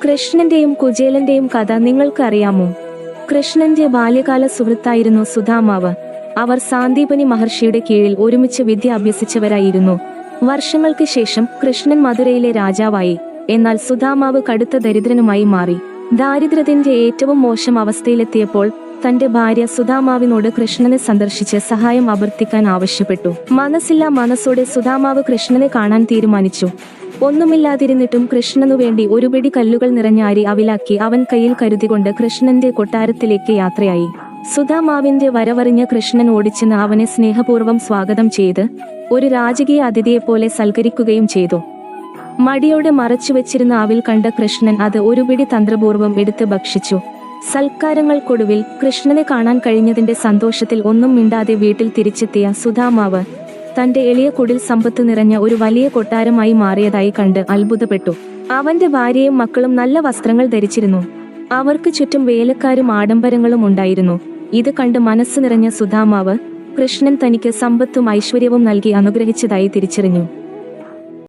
കൃഷ്ണന്റെയും കുചേലന്റെയും കഥ നിങ്ങൾക്ക് അറിയാമോ? കൃഷ്ണന്റെ ബാല്യകാല സുഹൃത്തായിരുന്നു സുധാമാവ്. അവർ സാന്ദീപനി മഹർഷിയുടെ കീഴിൽ ഒരുമിച്ച് വിദ്യ അഭ്യസിച്ചവരായിരുന്നു. വർഷങ്ങൾക്ക് ശേഷം കൃഷ്ണൻ മധുരയിലെ രാജാവായി. എന്നാൽ സുധാമാവ് കടുത്ത ദരിദ്രനുമായി മാറി. ദാരിദ്ര്യത്തിന്റെ ഏറ്റവും മോശം അവസ്ഥയിലെത്തിയപ്പോൾ തന്റെ ഭാര്യ സുധാമാവിനോട് കൃഷ്ണനെ സന്ദർശിച്ച് സഹായം അഭ്യർത്ഥിക്കാൻ ആവശ്യപ്പെട്ടു. മനസ്സില്ലാ മനസ്സോടെ സുധാമാവ് കൃഷ്ണനെ കാണാൻ തീരുമാനിച്ചു. ഒന്നുമില്ലാതിരുന്നിട്ടും കൃഷ്ണനു വേണ്ടി ഒരു പിടി കല്ലുകൾ നിറഞ്ഞ അരി അവിലാക്കി അവൻ കയ്യിൽ കരുതികൊണ്ട് കൃഷ്ണന്റെ കൊട്ടാരത്തിലേക്ക് യാത്രയായി. സുധാമാവിന്റെ വരവറിഞ്ഞ കൃഷ്ണൻ ഓടിച്ചെന്ന് അവനെ സ്നേഹപൂർവ്വം സ്വാഗതം ചെയ്ത് ഒരു രാജകീയ അതിഥിയെപ്പോലെ സൽക്കരിക്കുകയും ചെയ്തു. മടിയോടെ മറച്ചുവെച്ചിരുന്ന അവിൽ കണ്ട കൃഷ്ണൻ അത് ഒരു പിടി തന്ത്രപൂർവ്വം എടുത്ത് ഭക്ഷിച്ചു. സൽക്കാരങ്ങൾക്കൊടുവിൽ കൃഷ്ണനെ കാണാൻ കഴിഞ്ഞതിന്റെ സന്തോഷത്തിൽ ഒന്നും മിണ്ടാതെ വീട്ടിൽ തിരിച്ചെത്തിയ സുധാമാവ് തന്റെ എളിയ കുടിൽ സമ്പത്ത് നിറഞ്ഞ ഒരു വലിയ കൊട്ടാരമായി മാറിയതായി കണ്ട് അത്ഭുതപ്പെട്ടു. അവന്റെ ഭാര്യയും മക്കളും നല്ല വസ്ത്രങ്ങൾ ധരിച്ചിരുന്നു. അവർക്ക് ചുറ്റും വേലക്കാരും ആഡംബരങ്ങളും ഉണ്ടായിരുന്നു. ഇത് കണ്ട് മനസ്സ് നിറഞ്ഞ സുധാമാവ് കൃഷ്ണൻ തനിക്ക് സമ്പത്തും ഐശ്വര്യവും നൽകി അനുഗ്രഹിച്ചതായി തിരിച്ചറിഞ്ഞു.